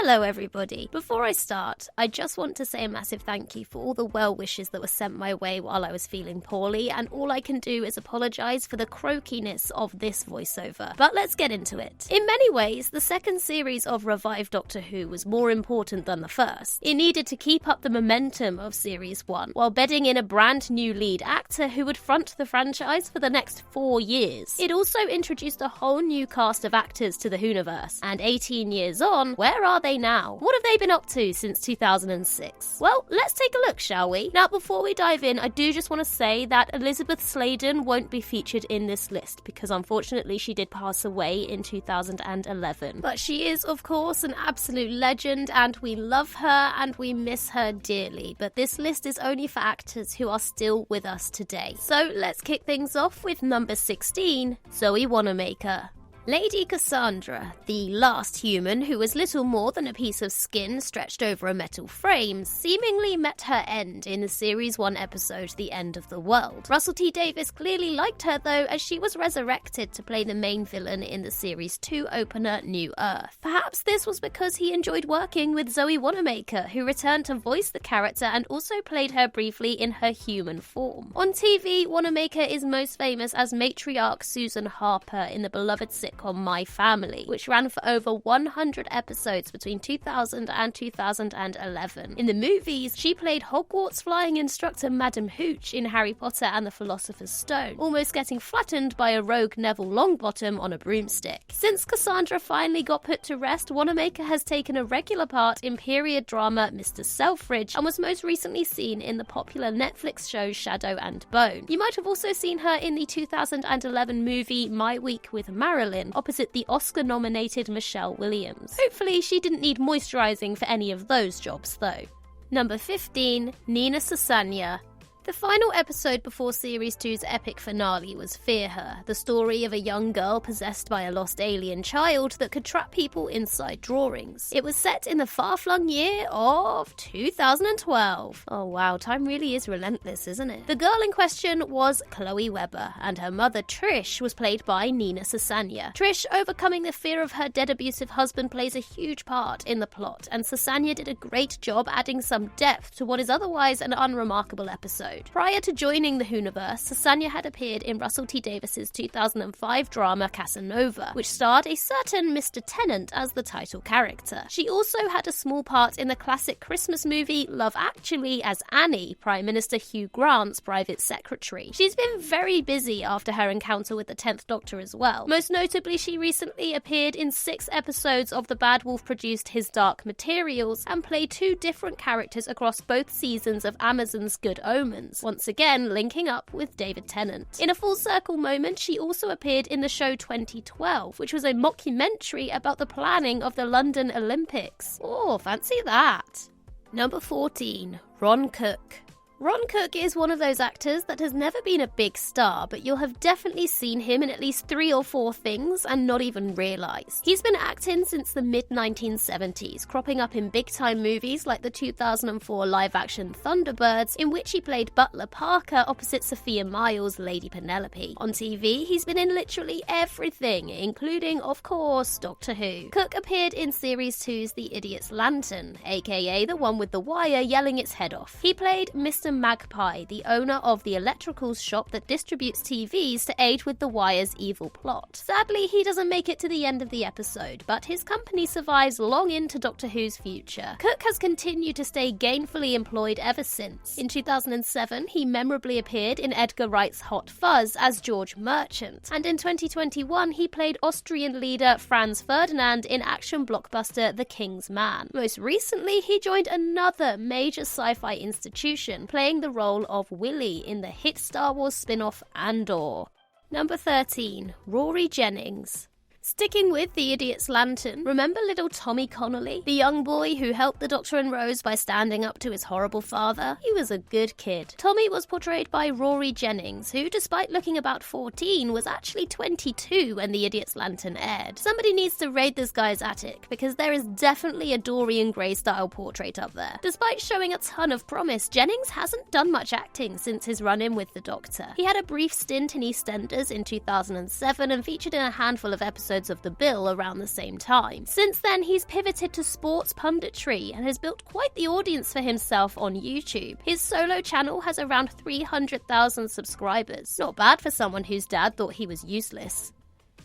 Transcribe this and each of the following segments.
Hello everybody. Before I start, I just want to say a massive thank you for all the well wishes that were sent my way while I was feeling poorly, and all I can do is apologise for the croakiness of this voiceover. But let's get into it. In many ways, the second series of revived Doctor Who was more important than the first. It needed to keep up the momentum of Series 1, while bedding in a brand new lead actor who would front the franchise for the next 4 years. It also introduced a whole new cast of actors to the Whoniverse, and 18 years on, where are they now? What have they been up to since 2006? Well, let's take a look, shall we? Now, before we dive in, I do just want to say that Elizabeth Sladen won't be featured in this list because unfortunately she did pass away in 2011. But she is, of course, an absolute legend, and we love her and we miss her dearly. But this list is only for actors who are still with us today. So let's kick things off with number 16, Zoe Womer. Lady Cassandra, the last human who was little more than a piece of skin stretched over a metal frame, seemingly met her end in the Series 1 episode The End of the World. Russell T Davies clearly liked her though, as she was resurrected to play the main villain in the Series 2 opener New Earth. Perhaps this was because he enjoyed working with Zoe Womer, who returned to voice the character and also played her briefly in her human form. On TV, Womer is most famous as matriarch Susan Harper in the beloved sitcom My Family, which ran for over 100 episodes between 2000 and 2011. In the movies, she played Hogwarts flying instructor Madam Hooch in Harry Potter and the Philosopher's Stone, almost getting flattened by a rogue Neville Longbottom on a broomstick. Since Cassandra finally got put to rest, Womer has taken a regular part in period drama Mr. Selfridge and was most recently seen in the popular Netflix show Shadow and Bone. You might have also seen her in the 2011 movie My Week with Marilyn, opposite the Oscar-nominated Michelle Williams. Hopefully she didn't need moisturising for any of those jobs though. Number 15, Nina Sasanya. The final episode before Series 2's epic finale was Fear Her, the story of a young girl possessed by a lost alien child that could trap people inside drawings. It was set in the far-flung year of 2012. Oh wow, time really is relentless, isn't it? The girl in question was Chloe Webber, and her mother Trish was played by Nina Sasanya. Trish overcoming the fear of her dead abusive husband plays a huge part in the plot, and Sasanya did a great job adding some depth to what is otherwise an unremarkable episode. Prior to joining the Whoniverse, Sasanya had appeared in Russell T Davies' 2005 drama Casanova, which starred a certain Mr. Tenant as the title character. She also had a small part in the classic Christmas movie Love Actually as Annie, Prime Minister Hugh Grant's private secretary. She's been very busy after her encounter with the 10th Doctor as well. Most notably, she recently appeared in 6 episodes of the Bad Wolf-produced His Dark Materials and played 2 different characters across both seasons of Amazon's Good Omens, once again linking up with David Tennant. In a full circle moment, she also appeared in the show 2012, which was a mockumentary about the planning of the London Olympics. Oh, fancy that! Number 14, Ron Cook. Ron Cook is one of those actors that has never been a big star, but you'll have definitely seen him in at least 3 or 4 things and not even realise. He's been acting since the mid-1970s, cropping up in big-time movies like the 2004 live-action Thunderbirds, in which he played Butler Parker opposite Sophia Miles' Lady Penelope. On TV, he's been in literally everything, including, of course, Doctor Who. Cook appeared in Series 2's The Idiot's Lantern, aka the one with the wire yelling its head off. He played Mr. Magpie, the owner of the electricals shop that distributes TVs to aid with the Wire's evil plot. Sadly, he doesn't make it to the end of the episode, but his company survives long into Doctor Who's future. Cook has continued to stay gainfully employed ever since. In 2007, he memorably appeared in Edgar Wright's Hot Fuzz as George Merchant, and in 2021 he played Austrian leader Franz Ferdinand in action blockbuster The King's Man. Most recently, he joined another major sci-fi institution, playing the role of Willy in the hit Star Wars spin-off Andor. Number 13, Rory Jennings. Sticking with The Idiot's Lantern, remember little Tommy Connolly, the young boy who helped the Doctor and Rose by standing up to his horrible father? He was a good kid. Tommy was portrayed by Rory Jennings, who, despite looking about 14, was actually 22 when The Idiot's Lantern aired. Somebody needs to raid this guy's attic, because there is definitely a Dorian Gray-style portrait up there. Despite showing a ton of promise, Jennings hasn't done much acting since his run-in with the Doctor. He had a brief stint in EastEnders in 2007 and featured in a handful of episodes episodes of The Bill around the same time. Since then, he's pivoted to sports punditry and has built quite the audience for himself on YouTube. His solo channel has around 300,000 subscribers. Not bad for someone whose dad thought he was useless.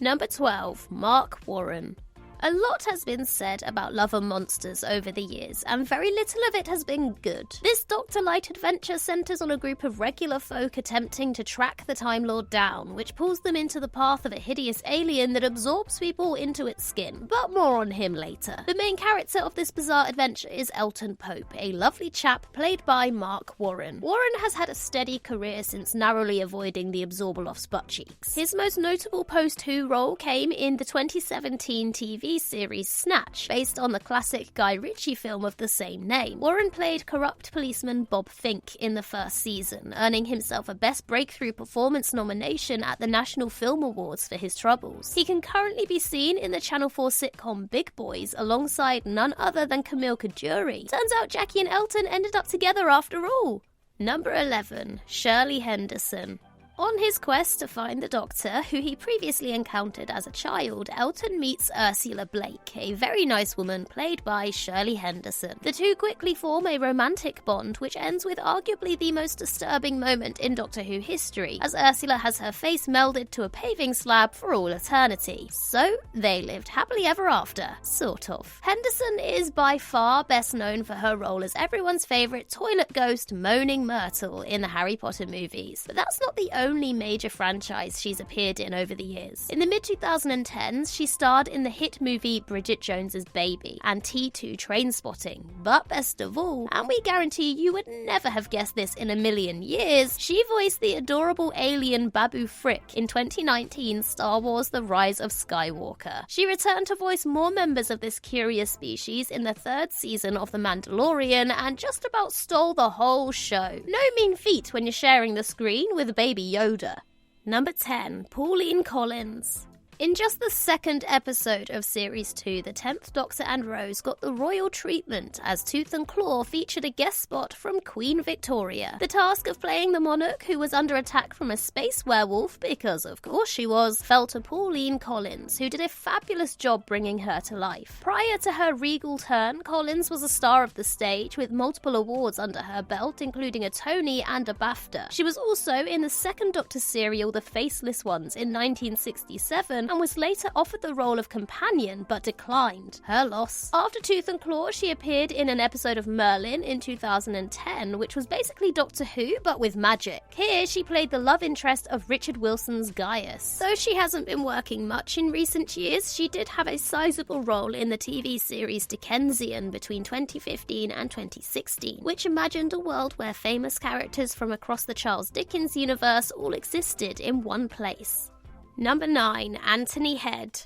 Number 12. Mark Warren. A lot has been said about Love and Monsters over the years, and very little of it has been good. This Dr. Light adventure centres on a group of regular folk attempting to track the Time Lord down, which pulls them into the path of a hideous alien that absorbs people into its skin, but more on him later. The main character of this bizarre adventure is Elton Pope, a lovely chap played by Mark Warren. Warren has had a steady career since narrowly avoiding the Absorbaloff's butt cheeks. His most notable post-Who role came in the 2017 TV series Snatch, based on the classic Guy Ritchie film of the same name. Warren played corrupt policeman Bob Fink in the first season, earning himself a Best Breakthrough Performance nomination at the National Film Awards for his troubles. He can currently be seen in the Channel 4 sitcom Big Boys alongside none other than Camille Cudjouri. Turns out Jackie and Elton ended up together after all. Number 11. Shirley Henderson. On his quest to find the Doctor, who he previously encountered as a child, Elton meets Ursula Blake, a very nice woman played by Shirley Henderson. The two quickly form a romantic bond, which ends with arguably the most disturbing moment in Doctor Who history, as Ursula has her face melded to a paving slab for all eternity. So, they lived happily ever after, sort of. Henderson is by far best known for her role as everyone's favourite toilet ghost, Moaning Myrtle, in the Harry Potter movies. But that's not the only major franchise she's appeared in over the years. In the mid-2010s, she starred in the hit movie Bridget Jones's Baby and T2 Trainspotting. But best of all, and we guarantee you would never have guessed this in a million years, she voiced the adorable alien Babu Frick in 2019's Star Wars The Rise of Skywalker. She returned to voice more members of this curious species in the third season of The Mandalorian and just about stole the whole show. No mean feat when you're sharing the screen with Baby Yoda. Number 10. Pauline Collins. In just the second episode of Series 2, the 10th Doctor and Rose got the royal treatment as Tooth and Claw featured a guest spot from Queen Victoria. The task of playing the monarch, who was under attack from a space werewolf, because of course she was, fell to Pauline Collins, who did a fabulous job bringing her to life. Prior to her regal turn, Collins was a star of the stage with multiple awards under her belt, including a Tony and a BAFTA. She was also in the second Doctor serial The Faceless Ones in 1967, and was later offered the role of companion but declined. Her loss. After Tooth and Claw, she appeared in an episode of Merlin in 2010, which was basically Doctor Who but with magic. Here, she played the love interest of Richard Wilson's Gaius. Though she hasn't been working much in recent years, she did have a sizable role in the TV series Dickensian between 2015 and 2016, which imagined a world where famous characters from across the Charles Dickens universe all existed in one place. Number 9. Anthony Head.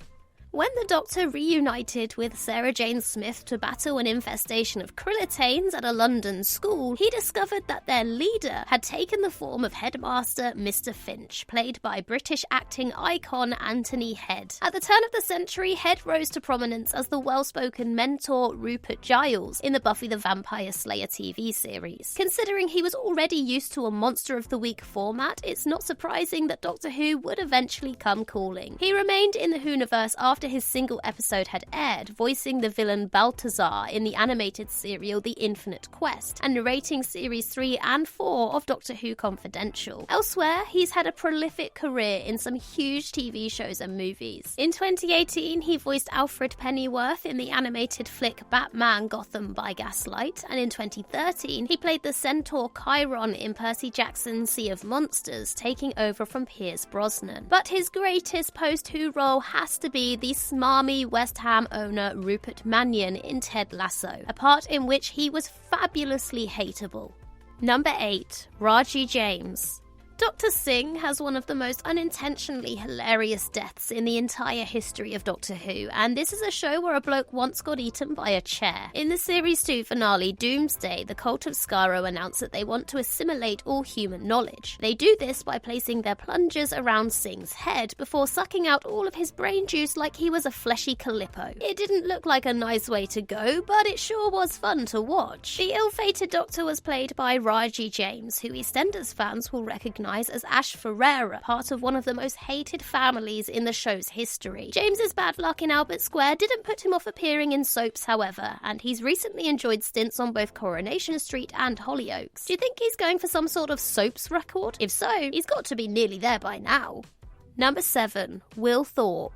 When the Doctor reunited with Sarah Jane Smith to battle an infestation of krillitanes at a London school, he discovered that their leader had taken the form of Headmaster Mr. Finch, played by British acting icon Anthony Head. At the turn of the century, Head rose to prominence as the well-spoken mentor Rupert Giles in the Buffy the Vampire Slayer TV series. Considering he was already used to a Monster of the Week format, it's not surprising that Doctor Who would eventually come calling. He remained in the Whoniverse after his single episode had aired, voicing the villain Balthazar in the animated serial The Infinite Quest, and narrating series 3 and 4 of Doctor Who Confidential. Elsewhere, he's had a prolific career in some huge TV shows and movies. In 2018, he voiced Alfred Pennyworth in the animated flick Batman Gotham by Gaslight, and in 2013, he played the centaur Chiron in Percy Jackson's Sea of Monsters, taking over from Pierce Brosnan. But his greatest post-Who role has to be the smarmy West Ham owner Rupert Mannion in Ted Lasso, a part in which he was fabulously hateable. Number 8. Raji James. Dr. Singh has one of the most unintentionally hilarious deaths in the entire history of Doctor Who, and this is a show where a bloke once got eaten by a chair. In the Series 2 finale, Doomsday, the cult of Skaro announced that they want to assimilate all human knowledge. They do this by placing their plungers around Singh's head before sucking out all of his brain juice like he was a fleshy Calippo. It didn't look like a nice way to go, but it sure was fun to watch. The ill-fated Doctor was played by Raji James, who EastEnders fans will recognise recognise as Ash Ferreira, part of one of the most hated families in the show's history. James's bad luck in Albert Square didn't put him off appearing in soaps, however, and he's recently enjoyed stints on both Coronation Street and Hollyoaks. Do you think he's going for some sort of soaps record? If so, he's got to be nearly there by now. Number 7. Will Thorp.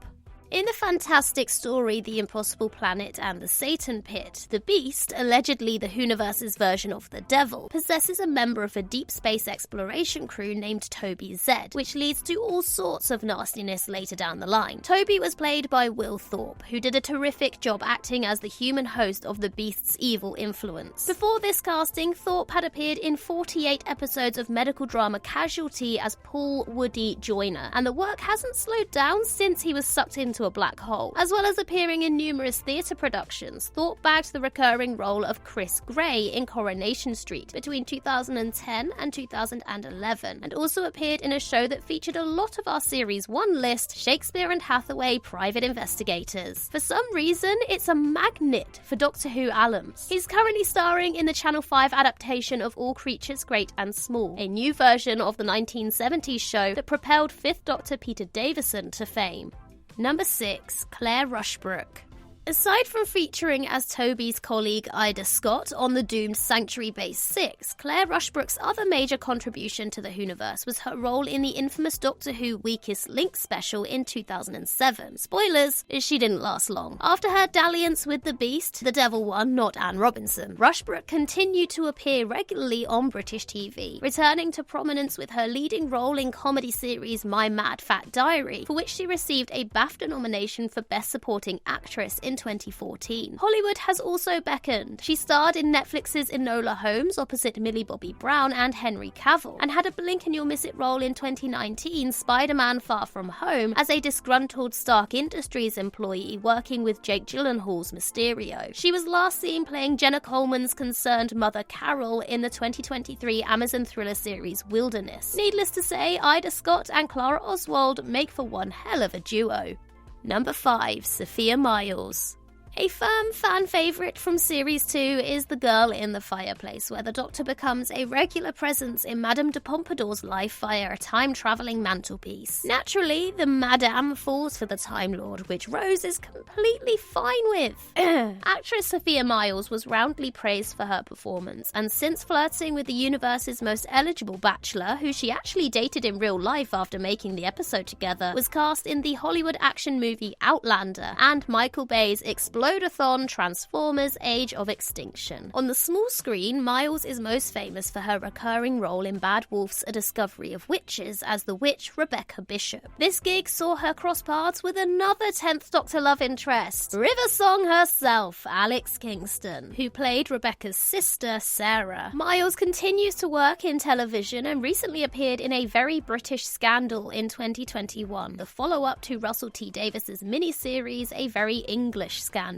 In the fantastic story The Impossible Planet and the Satan Pit, the Beast, allegedly the Hooniverse's version of the Devil, possesses a member of a deep space exploration crew named Toby Z, which leads to all sorts of nastiness later down the line. Toby was played by Will Thorp, who did a terrific job acting as the human host of the Beast's evil influence. Before this casting, Thorp had appeared in 48 episodes of medical drama Casualty as Paul Woody Joyner, and the work hasn't slowed down since he was sucked into a black hole. As well as appearing in numerous theatre productions, Thorp bagged the recurring role of Chris Gray in Coronation Street between 2010 and 2011, and also appeared in a show that featured a lot of our Series 1 list, Shakespeare and Hathaway Private Investigators. For some reason, it's a magnet for Doctor Who alums. He's currently starring in the Channel 5 adaptation of All Creatures Great and Small, a new version of the 1970s show that propelled 5th Doctor Peter Davison to fame. Number 6. Clare Rushbrook. Aside from featuring as Toby's colleague Ida Scott on the doomed Sanctuary Base 6, Clare Rushbrook's other major contribution to the Hooniverse was her role in the infamous Doctor Who Weakest Link special in 2007. Spoilers, she didn't last long. After her dalliance with the Beast, the Devil one, not Anne Robinson, Rushbrook continued to appear regularly on British TV, returning to prominence with her leading role in comedy series My Mad Fat Diary, for which she received a BAFTA nomination for Best Supporting Actress in 2014. Hollywood has also beckoned. She starred in Netflix's Enola Holmes opposite Millie Bobby Brown and Henry Cavill, and had a blink-and-you'll-miss-it role in 2019 Spider-Man Far From Home as a disgruntled Stark Industries employee working with Jake Gyllenhaal's Mysterio. She was last seen playing Jenna Coleman's concerned mother Carol in the 2023 Amazon thriller series Wilderness. Needless to say, Ida Scott and Clara Oswald make for one hell of a duo. Number 5. Sophia Miles. A firm fan favourite from Series 2 is the girl in the fireplace, where the Doctor becomes a regular presence in Madame de Pompadour's life via a time-travelling mantelpiece. Naturally, the Madame falls for the Time Lord, which Rose is completely fine with. Actress Sophia Miles was roundly praised for her performance, and since flirting with the universe's most eligible bachelor, who she actually dated in real life after making the episode together, was cast in the Hollywood action movie Outlander and Michael Bay's Explodathon Transformers Age of Extinction. On the small screen, Miles is most famous for her recurring role in Bad Wolf's A Discovery of Witches as the witch Rebecca Bishop. This gig saw her cross paths with another 10th Doctor love interest, River Song herself, Alex Kingston, who played Rebecca's sister, Sarah. Miles continues to work in television and recently appeared in A Very British Scandal in 2021, the follow-up to Russell T Davis's miniseries A Very English Scandal.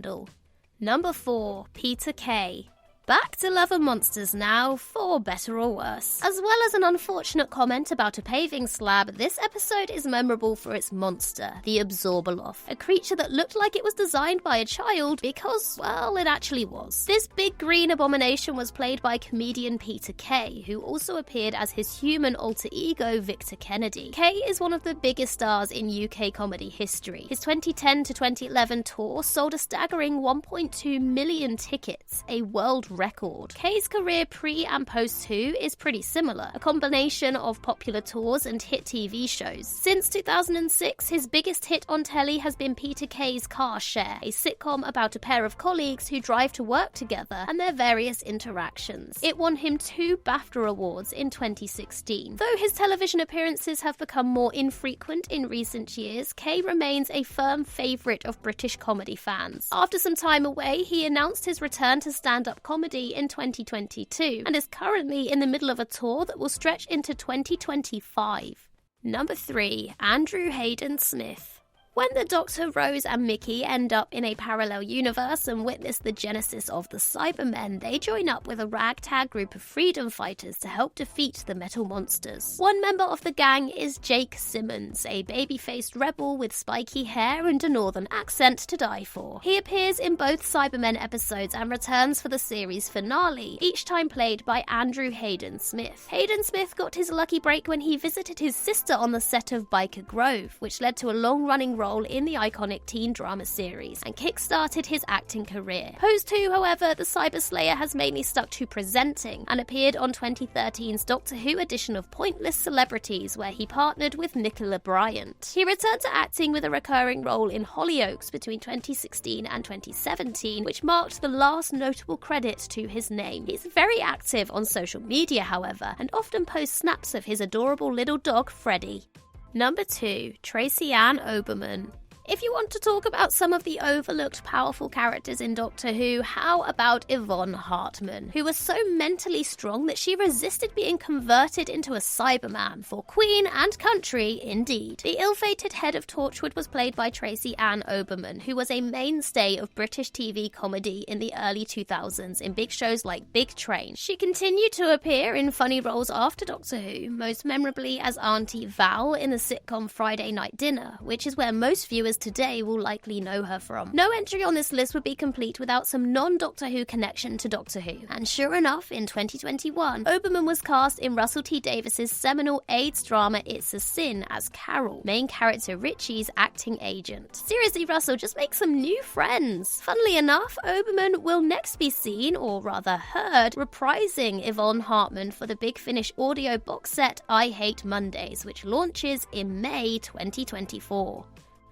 Number 4. Peter Kay. Back to Love and Monsters now, for better or worse. As well as an unfortunate comment about a paving slab, this episode is memorable for its monster, the Absorbaloth, a creature that looked like it was designed by a child because, well, it actually was. This big green abomination was played by comedian Peter Kay, who also appeared as his human alter ego Victor Kennedy. Kay is one of the biggest stars in UK comedy history. His 2010 to 2011 tour sold a staggering 1.2 million tickets, a world record. Kay's career pre and post Who is pretty similar, a combination of popular tours and hit TV shows. Since 2006, his biggest hit on telly has been Peter Kay's Car Share, a sitcom about a pair of colleagues who drive to work together and their various interactions. It won him 2 BAFTA awards in 2016. Though his television appearances have become more infrequent in recent years, Kay remains a firm favourite of British comedy fans. After some time away, he announced his return to stand-up comedy in 2022 and is currently in the middle of a tour that will stretch into 2025. Number 3. Andrew Hayden Smith. When the Doctor, Rose and Mickey end up in a parallel universe and witness the genesis of the Cybermen, they join up with a ragtag group of freedom fighters to help defeat the metal monsters. One member of the gang is Jake Simmons, a baby-faced rebel with spiky hair and a northern accent to die for. He appears in both Cybermen episodes and returns for the series finale, each time played by Andrew Hayden Smith. Hayden Smith got his lucky break when he visited his sister on the set of Biker Grove, which led to a long-running role in the iconic teen drama series and kick-started his acting career. Post 2, however, the Cyber Slayer has mainly stuck to presenting and appeared on 2013's Doctor Who edition of Pointless Celebrities, where he partnered with Nicola Bryant. He returned to acting with a recurring role in Hollyoaks between 2016 and 2017, which marked the last notable credit to his name. He's very active on social media, however, and often posts snaps of his adorable little dog, Freddie. Number 2. Tracy Ann Oberman. If you want to talk about some of the overlooked powerful characters in Doctor Who, how about Yvonne Hartman, who was so mentally strong that she resisted being converted into a Cyberman for Queen and country indeed. The ill-fated head of Torchwood was played by Tracy Ann Oberman, who was a mainstay of British TV comedy in the early 2000s in big shows like Big Train. She continued to appear in funny roles after Doctor Who, most memorably as Auntie Val in the sitcom Friday Night Dinner, which is where most viewers today will likely know her from. No entry on this list would be complete without some non-Doctor Who connection to Doctor Who, and sure enough, in 2021, Oberman was cast in Russell T Davies's seminal AIDS drama It's a Sin as Carol, main character Richie's acting agent. Seriously, Russell, just make some new friends. Funnily enough, Oberman will next be seen, or rather heard, reprising Yvonne Hartman for the Big Finish audio box set I Hate Mondays, which launches in May 2024.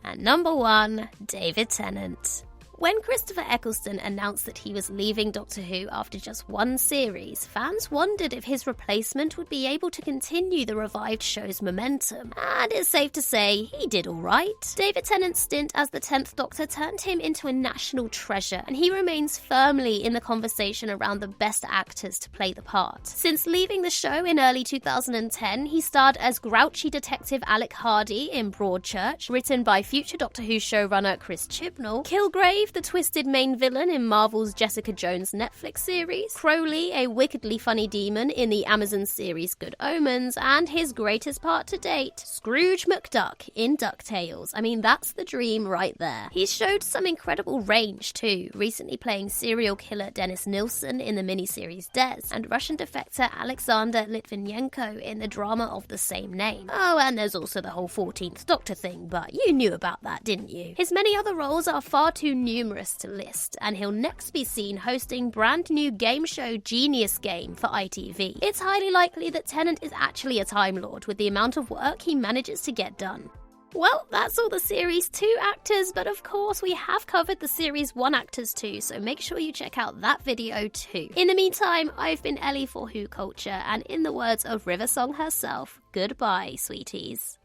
And number 1, David Tennant. When Christopher Eccleston announced that he was leaving Doctor Who after just one series, fans wondered if his replacement would be able to continue the revived show's momentum. And it's safe to say, he did alright. David Tennant's stint as the 10th Doctor turned him into a national treasure, and he remains firmly in the conversation around the best actors to play the part. Since leaving the show in early 2010, he starred as grouchy detective Alec Hardy in Broadchurch, written by future Doctor Who showrunner Chris Chibnall, Kilgrave, the twisted main villain in Marvel's Jessica Jones Netflix series, Crowley, a wickedly funny demon in the Amazon series Good Omens, and his greatest part to date, Scrooge McDuck in DuckTales. I mean, that's the dream right there. He's showed some incredible range too, recently playing serial killer Dennis Nilsson in the miniseries Des, and Russian defector Alexander Litvinenko in the drama of the same name. Oh, and there's also the whole 14th Doctor thing, but you knew about that, didn't you? His many other roles are far too numerous to list, and he'll next be seen hosting brand new game show Genius Game for ITV. It's highly likely that Tennant is actually a Time Lord with the amount of work he manages to get done. Well, that's all the Series 2 actors, but of course we have covered the Series 1 actors too, so make sure you check out that video too. In the meantime, I've been Ellie for Who Culture, and in the words of River Song herself, goodbye, sweeties.